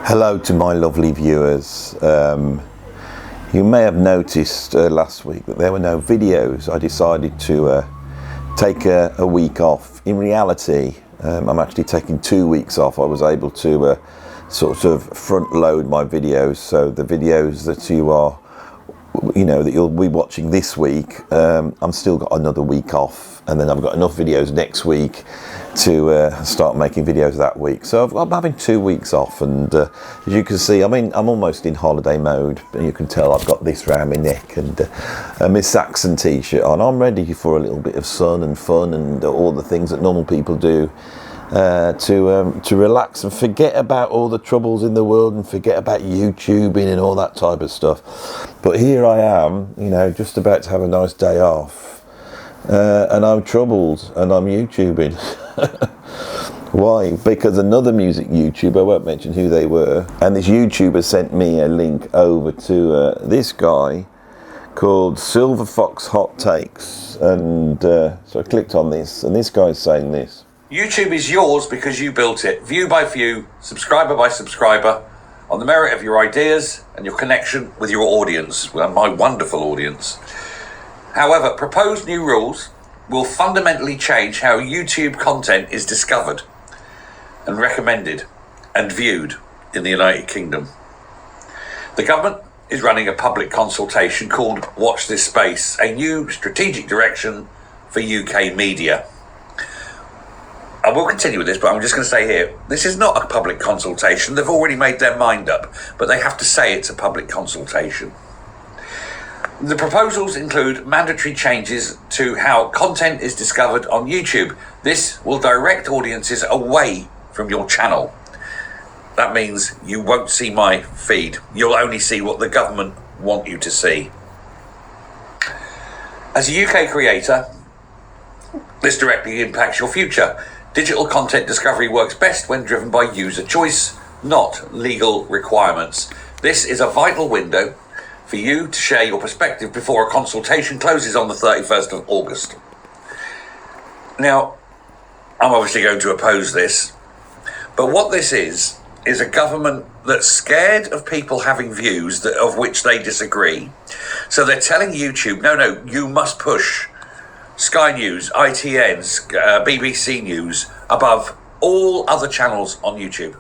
Hello to my lovely viewers. You may have noticed last week that there were no videos. I decided to take a week off. In reality, I'm actually taking 2 weeks off. I was able to sort of front load my videos, so the videos that that you'll be watching this week, I'm still got another week off, and then I've got enough videos next week to start making videos that week. So I'm having 2 weeks off, and as you can see, I'm almost in holiday mode. You can tell I've got this round my neck and a Miss Saxon t-shirt on. I'm ready for a little bit of sun and fun and all the things that normal people do to relax and forget about all the troubles in the world and forget about YouTubing and all that type of stuff. But here I am, just about to have a nice day off, and I'm troubled and I'm YouTubing. Why? Because another music YouTuber, I won't mention who they were, and this YouTuber sent me a link over to this guy called Silver Fox Hot Takes, and so I clicked on this, and this guy's saying this. YouTube is yours because you built it, view by view, subscriber by subscriber, on the merit of your ideas and your connection with your audience, well, my wonderful audience. However, proposed new rules will fundamentally change how YouTube content is discovered and recommended and viewed in the United Kingdom. The government is running a public consultation called Watch This Space, a new strategic direction for UK media. I will continue with this, but I'm just going to say here, this is not a public consultation. They've already made their mind up, but they have to say it's a public consultation. The proposals include mandatory changes to how content is discovered on YouTube. This will direct audiences away from your channel. That means you won't see my feed. You'll only see what the government want you to see. As a UK creator, this directly impacts your future. Digital content discovery works best when driven by user choice, not legal requirements. This is a vital window for you to share your perspective before a consultation closes on the 31st of August. Now, I'm obviously going to oppose this, but what this is a government that's scared of people having views of which they disagree. So they're telling YouTube, no, you must push Sky News, ITN's, BBC News above all other channels on YouTube.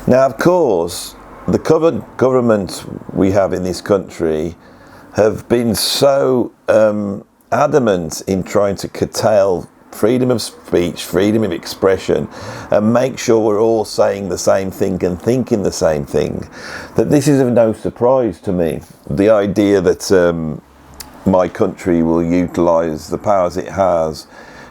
Now, of course, the government we have in this country have been so adamant in trying to curtail freedom of speech, freedom of expression, and make sure we're all saying the same thing and thinking the same thing, that this is of no surprise to me. The idea that my country will utilise the powers it has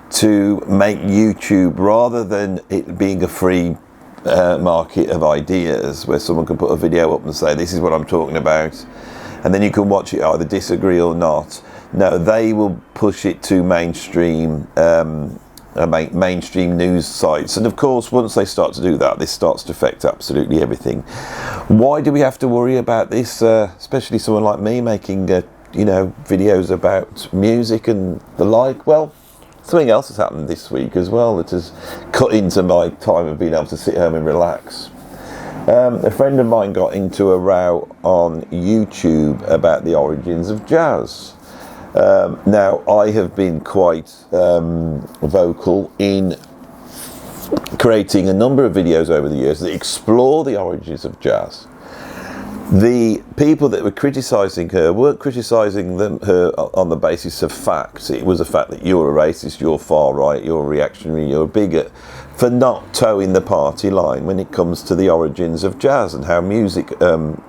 to make YouTube, rather than it being a free market of ideas where someone can put a video up and say this is what I'm talking about, and then you can watch it, either disagree or not. No, they will push it to mainstream mainstream news sites, and of course once they start to do that, this starts to affect absolutely everything. Why do we have to worry about this, especially someone like me making videos about music and the like? Well, something else has happened this week as well that has cut into my time of being able to sit home and relax. A friend of mine got into a row on YouTube about the origins of jazz. Now, I have been quite vocal in creating a number of videos over the years that explore the origins of jazz. The people that were criticising her weren't criticising her on the basis of facts. It was the fact that you're a racist, you're far right, you're a reactionary, you're a bigot, for not towing the party line when it comes to the origins of jazz and how music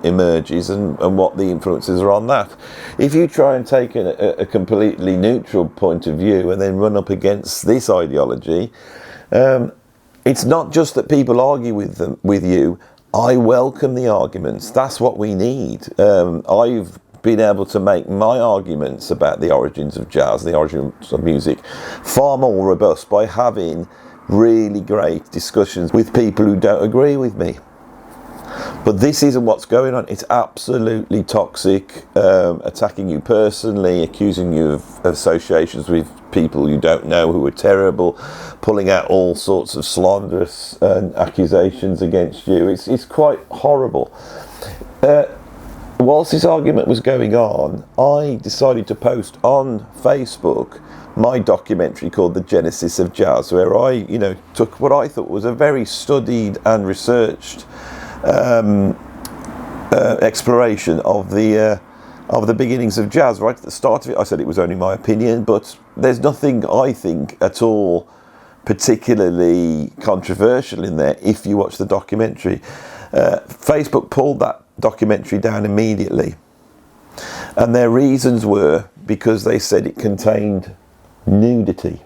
emerges and what the influences are on that. If you try and take a completely neutral point of view and then run up against this ideology, it's not just that people argue with you. I welcome the arguments. That's what we need. I've been able to make my arguments about the origins of jazz, the origins of music, far more robust by having really great discussions with people who don't agree with me. But this isn't what's going on. It's absolutely toxic, attacking you personally, accusing you of associations with people you don't know who are terrible, pulling out all sorts of slanderous accusations against you. It's quite horrible. Whilst this argument was going on, I decided to post on Facebook my documentary called The Genesis of Jazz, where I, took what I thought was a very studied and researched exploration of the beginnings of jazz. Right at the start of it, I said it was only my opinion, but there's nothing, I think, at all particularly controversial in there if you watch the documentary. Facebook pulled that documentary down immediately, and their reasons were because they said it contained nudity.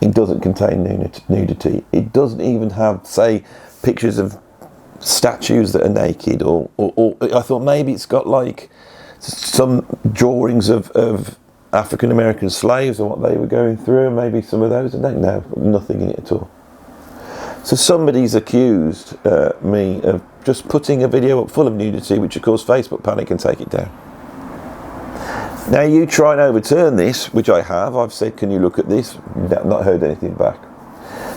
It doesn't contain nudity. It doesn't even have, say, pictures of statues that are naked, or I thought maybe it's got like some drawings of African American slaves and what they were going through, and maybe some of those. I don't know, nothing in it at all. So somebody's accused me of just putting a video up full of nudity, which of course Facebook panic and take it down. Now you try and overturn this, which I have. I've said, can you look at this? Not heard anything back.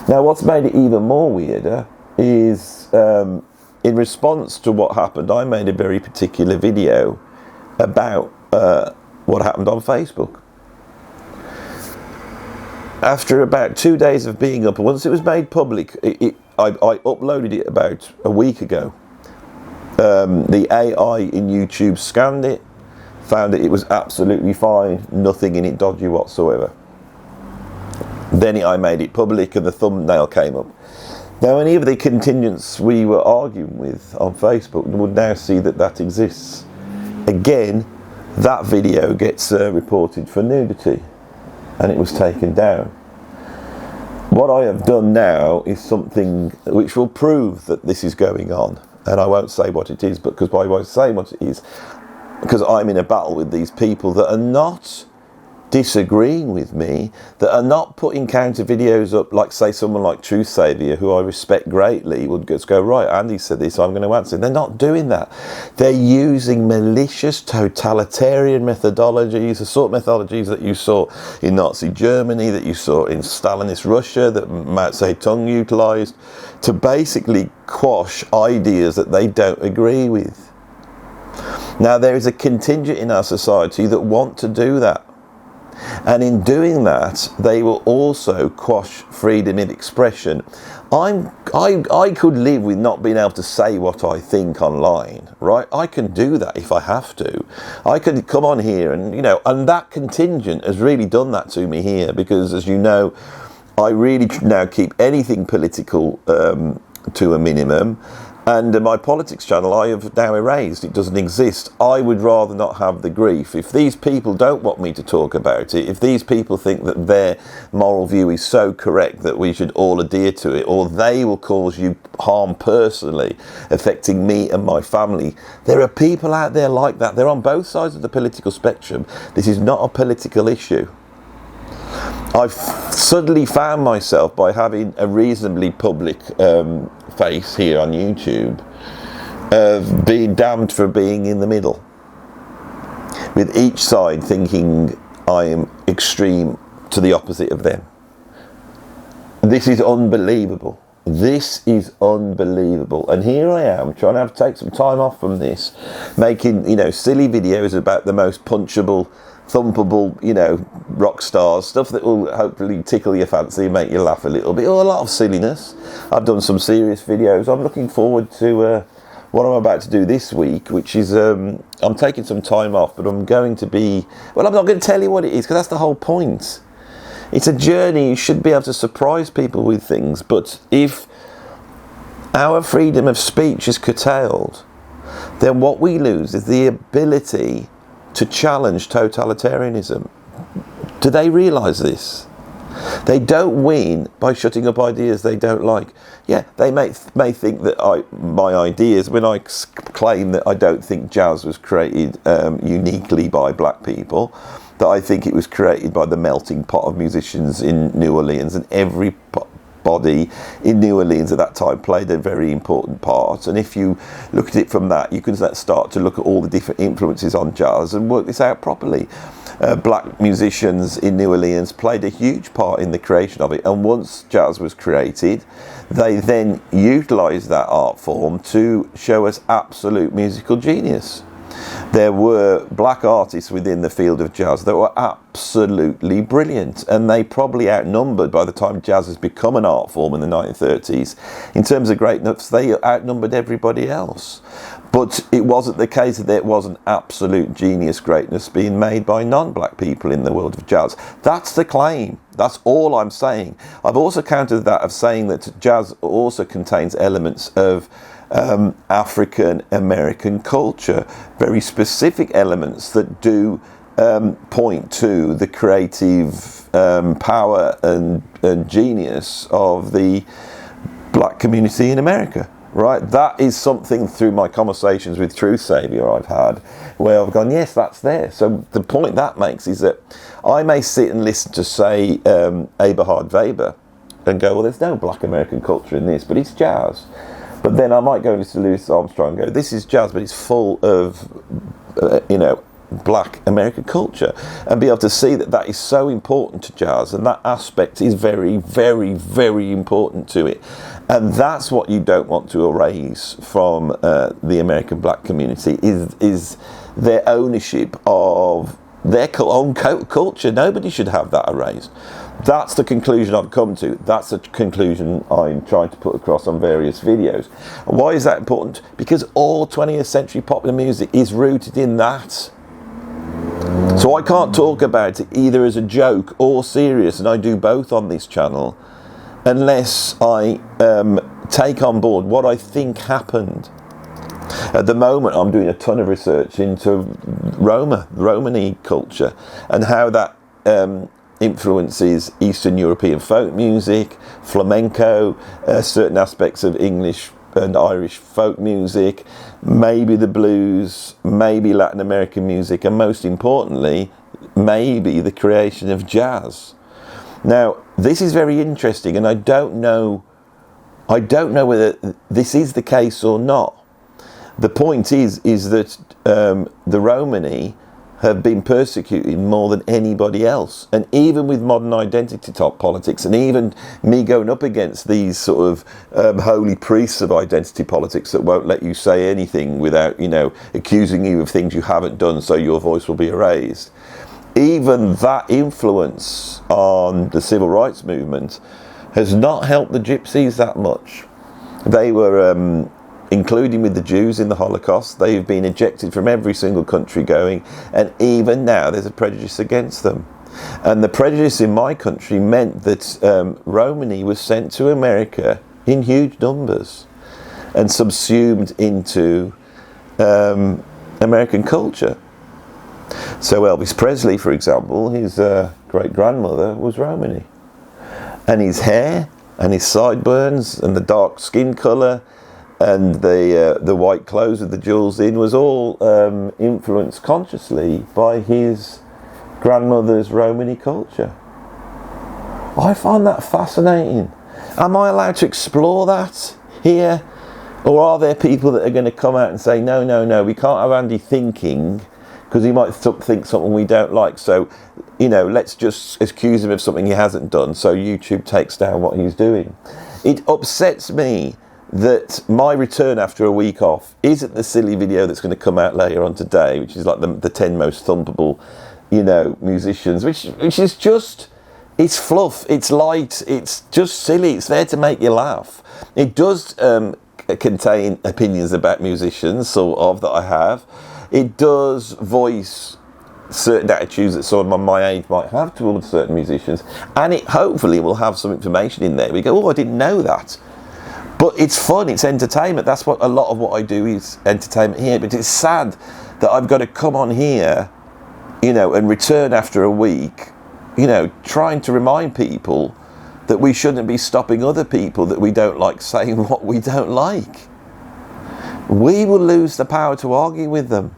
Now what's made it even more weirder is in response to what happened, I made a very particular video about what happened on Facebook. After about 2 days of being up, once it was made public, I uploaded it about a week ago. The AI in YouTube scanned it, found that it was absolutely fine, nothing in it dodgy whatsoever. Then I made it public and the thumbnail came up. Now any of the contingents we were arguing with on Facebook would now see that that exists. Again, that video gets reported for nudity, and it was taken down. What I have done now is something which will prove that this is going on, and I won't say what it is, because by saying what it is, because I'm in a battle with these people that are not disagreeing with me, that are not putting counter videos up, like say someone like Truth Saviour, who I respect greatly, would just go, right, Andy said this, I'm going to answer. They're not doing that. They're using malicious totalitarian methodologies, the sort of methodologies that you saw in Nazi Germany, that you saw in Stalinist Russia, that Mao Zedong utilised, to basically quash ideas that they don't agree with. Now there is a contingent in our society that want to do that. And in doing that, they will also quash freedom of expression. I could live with not being able to say what I think online, right? I can do that if I have to. I could come on here and, and that contingent has really done that to me here, because as you know, I really now keep anything political to a minimum. And my politics channel I have now erased. It doesn't exist. I would rather not have the grief. If these people don't want me to talk about it, if these people think that their moral view is so correct that we should all adhere to it, or they will cause you harm personally, affecting me and my family, there are people out there like that. They're on both sides of the political spectrum. This is not a political issue. I've suddenly found myself, by having a reasonably public face here on YouTube, being damned for being in the middle, with each side thinking I am extreme to the opposite of them. This is unbelievable. This is unbelievable. And here I am trying to take some time off from this, making silly videos about the most punchable, thumpable, rock stars, stuff that will hopefully tickle your fancy and make you laugh a little bit, or a lot of silliness. I've done some serious videos. I'm looking forward to what I'm about to do this week, which is I'm taking some time off, but I'm going to be, well, I'm not going to tell you what it is, because that's the whole point. It's a journey. You should be able to surprise people with things, but if our freedom of speech is curtailed, then what we lose is the ability to challenge totalitarianism. Do they realise this? They don't win by shutting up ideas they don't like. Yeah, they may think that my ideas, when I claim that I don't think jazz was created uniquely by black people, that I think it was created by the melting pot of musicians in New Orleans, and every body in New Orleans at that time played a very important part. And if you look at it from that, you can start to look at all the different influences on jazz and work this out properly. Black musicians in New Orleans played a huge part in the creation of it, and once jazz was created, they then utilised that art form to show us absolute musical genius. There were black artists within the field of jazz that were absolutely brilliant, and they probably outnumbered, by the time jazz has become an art form in the 1930s, in terms of greatness, they outnumbered everybody else. But it wasn't the case that there was an absolute genius greatness being made by non-black people in the world of jazz. That's the claim. That's all I'm saying. I've also countered that of saying that jazz also contains elements of African American culture, very specific elements that do point to the creative power and genius of the black community in America. Right, that is something through my conversations with Truth Saviour I've had, where I've gone, yes, that's there. So the point that makes is that I may sit and listen to, say, Eberhard Weber and go, well, there's no black American culture in this, but it's jazz. But then I might go and listen to Louis Armstrong and go, this is jazz, but it's full of, black American culture, and be able to see that that is so important to jazz, and that aspect is very, very, very important to it. And that's what you don't want to erase from the American black community, is their ownership of their own culture. Nobody should have that erased. That's the conclusion I've come to. That's the conclusion I'm trying to put across on various videos. Why is that important? Because all 20th century popular music is rooted in that. So I can't talk about it either as a joke or serious, and I do both on this channel, unless I take on board what I think happened. At the moment, I'm doing a ton of research into Romany culture, and how that influences Eastern European folk music, flamenco, certain aspects of English and Irish folk music, maybe the blues, maybe Latin American music, and most importantly, maybe the creation of jazz. Now, this is very interesting, and I don't know whether this is the case or not. The point is that the Romany have been persecuted more than anybody else, and even with modern identity top politics, and even me going up against these sort of holy priests of identity politics that won't let you say anything without, accusing you of things you haven't done, so your voice will be erased. Even that influence on the civil rights movement has not helped the gypsies that much. They were including with the Jews in the Holocaust, they've been ejected from every single country going, and even now there's a prejudice against them. And the prejudice in my country meant that Romany was sent to America in huge numbers and subsumed into American culture. So Elvis Presley, for example, his great-grandmother was Romany. And his hair and his sideburns and the dark skin colour and the white clothes with the jewels in was all influenced consciously by his grandmother's Romany culture. I find that fascinating. Am I allowed to explore that here? Or are there people that are going to come out and say, no, we can't have Andy thinking, because he might think something we don't like, so let's just accuse him of something he hasn't done, so YouTube takes down what he's doing. It upsets me that my return after a week off isn't the silly video that's going to come out later on today, which is like the 10 most thumpable, musicians, which is just, it's fluff, it's light, it's just silly, it's there to make you laugh. It does contain opinions about musicians, sort of, that I have. It does voice certain attitudes that someone my age might have towards certain musicians, and it hopefully will have some information in there. We go, oh, I didn't know that. But it's fun, it's entertainment. That's what a lot of what I do is, entertainment here. But it's sad that I've got to come on here, and return after a week, trying to remind people that we shouldn't be stopping other people that we don't like saying what we don't like. We will lose the power to argue with them.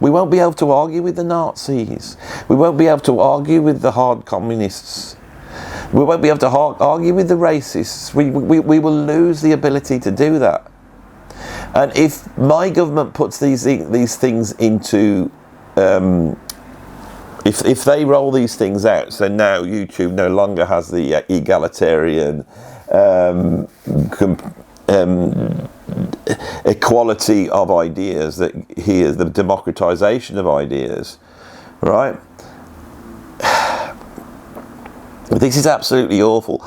We won't be able to argue with the Nazis. We won't be able to argue with the hard communists. We won't be able to argue with the racists. We will lose the ability to do that. And if my government puts these things into, if they roll these things out, so now YouTube no longer has the egalitarian equality of ideas, that here's the democratization of ideas, right? This is absolutely awful.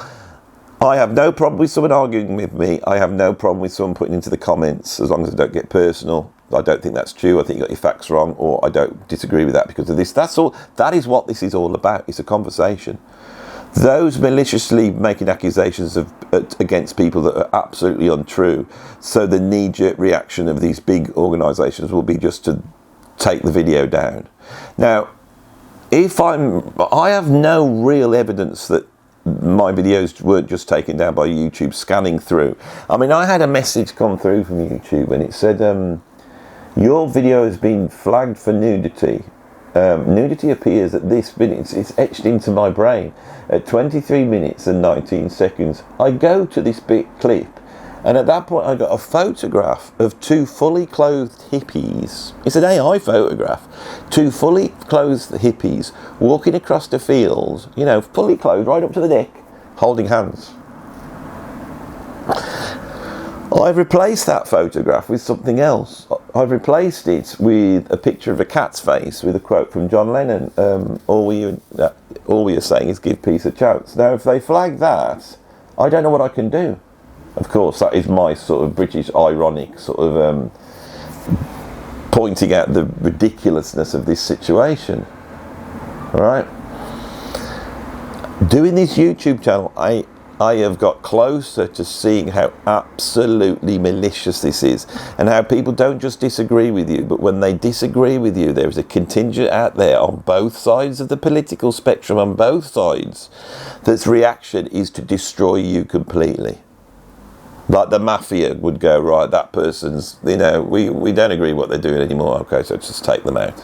I have no problem with someone arguing with me. I have no problem with someone putting into the comments, as long as I don't get personal. I don't think that's true. I think you got your facts wrong, or I don't disagree with that because of this. That's all. That is what this is all about. It's a conversation. Those maliciously making accusations against people that are absolutely untrue. So the knee-jerk reaction of these big organisations will be just to take the video down. Now, I have no real evidence that my videos weren't just taken down by YouTube scanning through. I mean, I had a message come through from YouTube and it said, your video has been flagged for nudity. Nudity appears at this minute. It's etched into my brain at 23 minutes and 19 seconds. I go to this clip, and at that point I got a photograph of two fully clothed hippies. It's an AI photograph. Two fully clothed hippies walking across the field, you know, fully clothed right up to the neck, holding hands. I've replaced that photograph with something else. I've replaced it with a picture of a cat's face with a quote from John Lennon. All we are saying is give peace a chance. Now, if they flag that, I don't know what I can do. Of course, that is my sort of British ironic sort of pointing out the ridiculousness of this situation. All right? Doing this YouTube channel, I have got closer to seeing how absolutely malicious this is, and how people don't just disagree with you, but when they disagree with you, there is a contingent out there on both sides of the political spectrum, on both sides, that's reaction is to destroy you completely. Like the mafia would go, right, that person's, you know, we don't agree what they're doing anymore, okay, so just take them out.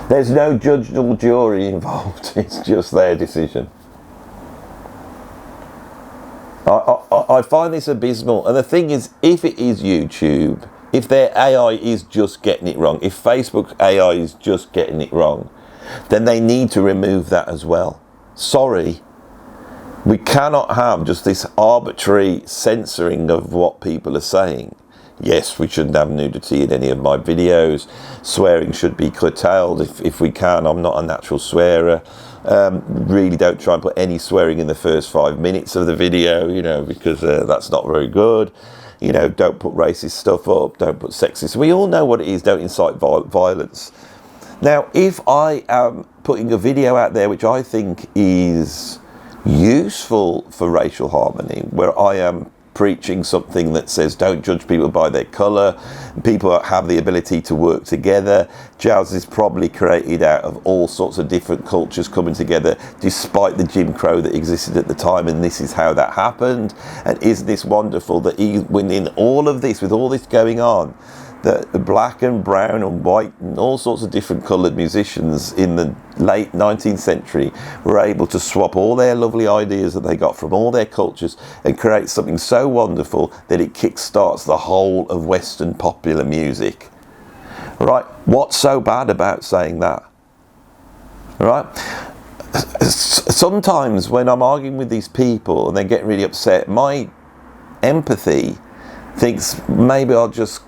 There's no judge or jury involved, it's just their decision. I find this abysmal, and the thing is, if it is YouTube, if their AI is just getting it wrong, if Facebook AI is just getting it wrong, then they need to remove that as well. Sorry, we cannot have just this arbitrary censoring of what people are saying. Yes, we shouldn't have nudity in any of my videos. Swearing should be curtailed if we can. I'm not a natural swearer. Really don't try and put any swearing in the first 5 minutes of the video, you know, because that's not very good. You know, don't put racist stuff up, don't put sexist. We all know what it is, don't incite violence. Now, if I am putting a video out there which I think is useful for racial harmony, where I am preaching something that says don't judge people by their colour, people have the ability to work together. Jazz is probably created out of all sorts of different cultures coming together despite the Jim Crow that existed at the time, and this is how that happened. And isn't this wonderful that in all of this, with all this going on, that black and brown and white and all sorts of different coloured musicians in the late 19th century were able to swap all their lovely ideas that they got from all their cultures and create something so wonderful that it kickstarts the whole of Western popular music. Right? What's so bad about saying that? Right? Sometimes when I'm arguing with these people and they get really upset, my empathy thinks maybe I'll just,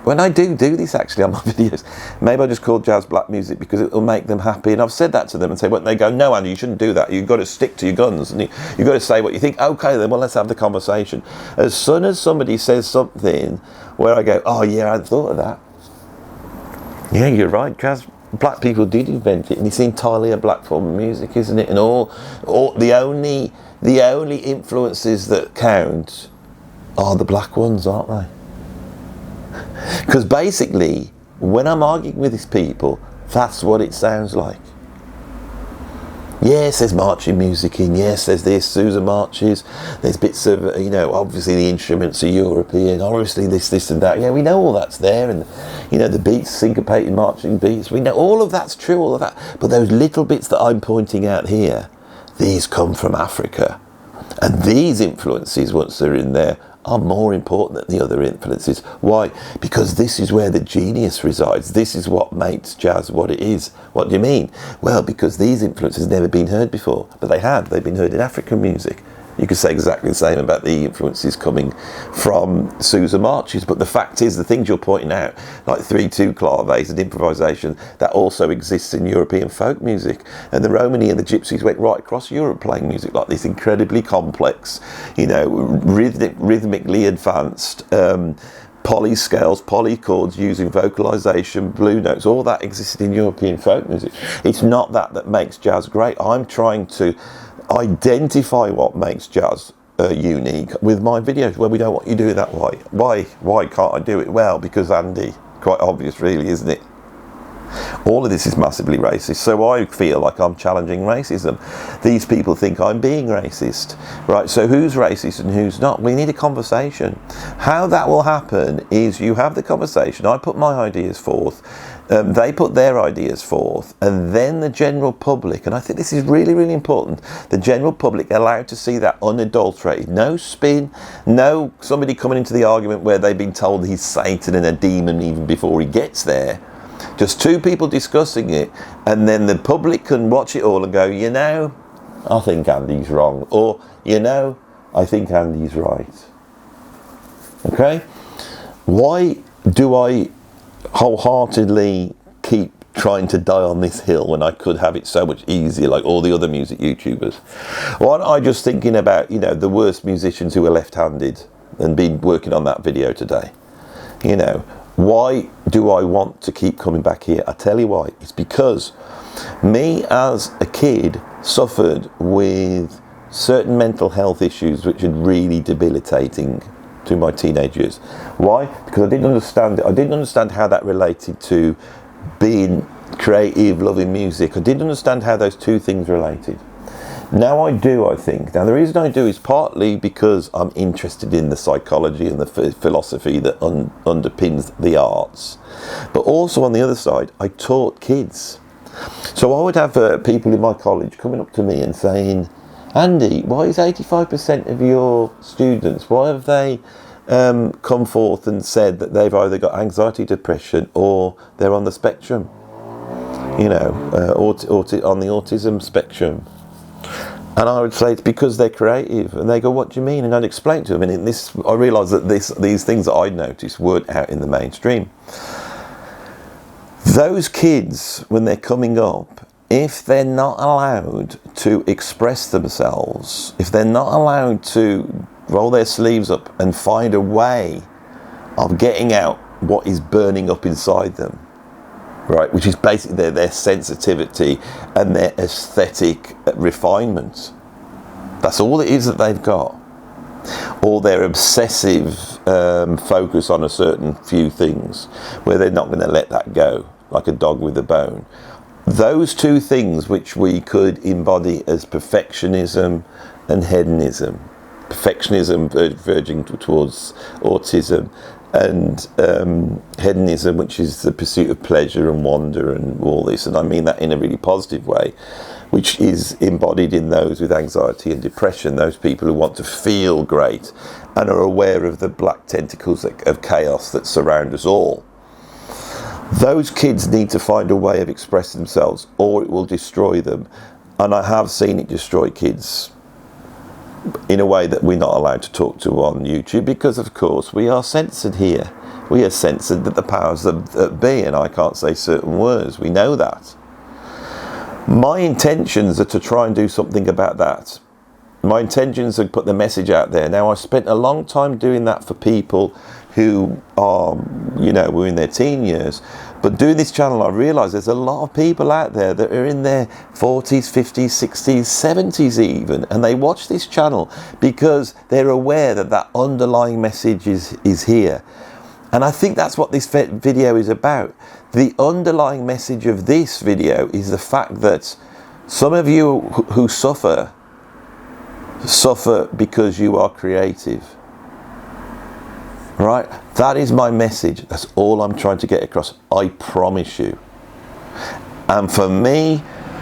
when I do this actually on my videos, maybe I just call jazz black music because it will make them happy. And I've said that to them and say, well, they go, no, Andy, you shouldn't do that. You've got to stick to your guns and you've got to say what you think. Okay, then, well, let's have the conversation. As soon as somebody says something where I go, oh yeah, I hadn't thought of that. Yeah, you're right, jazz black people did invent it, and it's entirely a black form of music, isn't it? And all the only influences that count are the black ones, aren't they? Because basically, when I'm arguing with these people, that's what it sounds like. Yes, there's marching music in, yes, there's this, Sousa marches, there's bits of, you know, obviously the instruments are European, obviously this and that. Yeah, we know all that's there, and, you know, the beats, syncopated marching beats, we know all of that's true, all of that. But those little bits that I'm pointing out here, these come from Africa. And these influences, once they're in there, are more important than the other influences. Why? Because this is where the genius resides. This is what makes jazz what it is. What do you mean? Well, because these influences have never been heard before, but they have. They've been heard in African music. You could say exactly the same about the influences coming from Sousa marches, but the fact is, the things you're pointing out, like 3/2 claves and improvisation, that also exists in European folk music. And the Romany and the Gypsies went right across Europe playing music like this, incredibly complex, rhythmically advanced, polyscales, polychords using vocalization, blue notes, all that existed in European folk music. It's not that makes jazz great. I'm trying to identify what makes jazz unique with my videos. Well, we don't want you doing that. Why can't I do it? Well, because Andy, quite obvious really, isn't it? All of this is massively racist, so I feel like I'm challenging racism. These people think I'm being racist, right? So who's racist and who's not? We need a conversation. How that will happen is you have the conversation, I put my ideas forth, they put their ideas forth, and then the general public, and I think this is really, really important, the general public allowed to see that unadulterated. No spin, no somebody coming into the argument where they've been told he's Satan and a demon even before he gets there. Just two people discussing it, and then the public can watch it all and go, I think Andy's wrong, or, I think Andy's right. Okay? Why do I wholeheartedly keep trying to die on this hill when I could have it so much easier like all the other music YouTubers? Why aren't I just thinking about, the worst musicians who are left-handed and been working on that video today? Why do I want to keep coming back here? I tell you why. It's because me as a kid suffered with certain mental health issues which are really debilitating to my teenage years. Why? Because I didn't understand it. I didn't understand how that related to being creative, loving music. I didn't understand how those two things related. Now I do, I think. Now the reason I do is partly because I'm interested in the psychology and the philosophy that underpins the arts. But also on the other side, I taught kids. So I would have people in my college coming up to me and saying, Andy, why is 85% of your students, why have they come forth and said that they've either got anxiety, depression, or they're on the spectrum? On the autism spectrum. And I would say it's because they're creative. And they go, what do you mean? And I'd explain to them. And I realised that these things that I'd noticed weren't out in the mainstream. Those kids, when they're coming up, if they're not allowed to express themselves, if they're not allowed to roll their sleeves up and find a way of getting out what is burning up inside them, right, which is basically their sensitivity and their aesthetic refinement. That's all it is that they've got. Or their obsessive focus on a certain few things, where they're not going to let that go, like a dog with a bone. Those two things which we could embody as perfectionism and hedonism. Perfectionism verging towards autism, and hedonism, which is the pursuit of pleasure and wonder and all this, and I mean that in a really positive way, which is embodied in those with anxiety and depression, those people who want to feel great and are aware of the black tentacles of chaos that surround us all. Those kids need to find a way of expressing themselves, or it will destroy them. And I have seen it destroy kids in a way that we're not allowed to talk to on YouTube, because of course we are censored here. We are censored at the powers that be, and I can't say certain words. We know that. My intentions are to try and do something about that. My intentions are to put the message out there. Now, I spent a long time doing that for people who are, were in their teen years. But doing this channel, I realised there's a lot of people out there that are in their 40s, 50s, 60s, 70s even, and they watch this channel because they're aware that underlying message is here. And I think that's what this video is about. The underlying message of this video is the fact that some of you who suffer because you are creative. Right? That is my message. That's all I'm trying to get across. I promise you. And for me,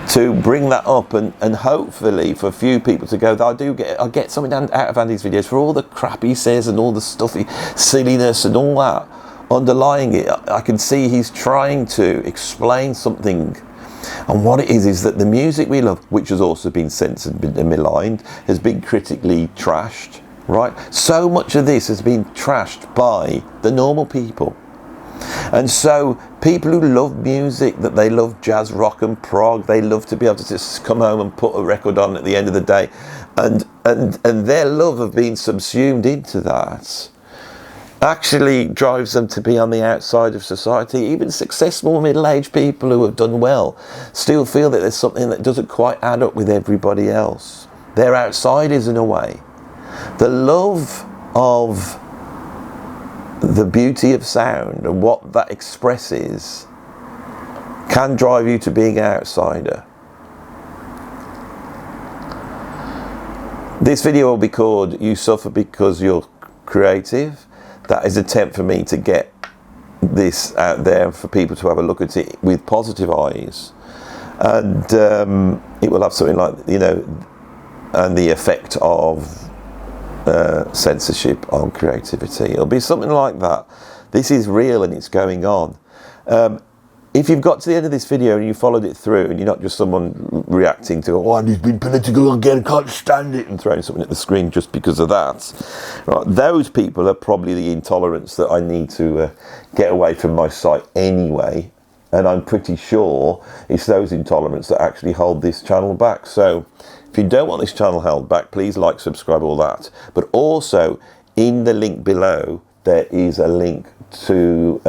to bring that up, and hopefully for a few people to go, I get something out of Andy's videos, for all the crap he says and all the stuffy silliness and all that underlying it. I can see he's trying to explain something, and what it is that the music we love, which has also been censored and maligned, has been critically trashed, right? So much of this has been trashed by the normal people. And so people who love music, that they love jazz, rock and prog, they love to be able to just come home and put a record on at the end of the day, and their love of being subsumed into that actually drives them to be on the outside of society. Even successful middle-aged people who have done well still feel that there's something that doesn't quite add up with everybody else. They're outsiders in a way. The love of the beauty of sound and what that expresses can drive you to being an outsider. This video will be called "You Suffer Because You're Creative." That is an attempt for me to get this out there for people to have a look at it with positive eyes, and it will have something like, and the effect of censorship on creativity. It'll be something like that. This is real and it's going on. If you've got to the end of this video and you followed it through, and you're not just someone reacting to, oh, he's been political again, can't stand it, and throwing something at the screen just because of that, right, those people are probably the intolerants that I need to get away from my site anyway. And I'm pretty sure it's those intolerants that actually hold this channel back. So if you don't want this channel held back, please like, subscribe, all that. But also, in the link below, there is a link to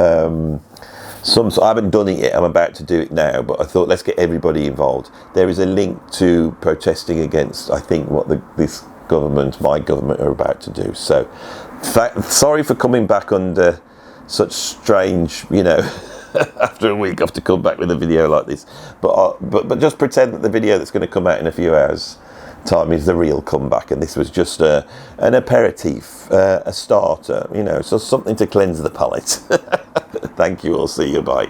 I haven't done it yet, I'm about to do it now, but I thought let's get everybody involved. There is a link to protesting against, I think, what this government, my government, are about to do. So, sorry for coming back under such strange, after a week I have to come back with a video like this, but just pretend that the video that's going to come out in a few hours time is the real comeback, and this was just an aperitif, a starter, so something to cleanse the palate. Thank you all, see you, bye.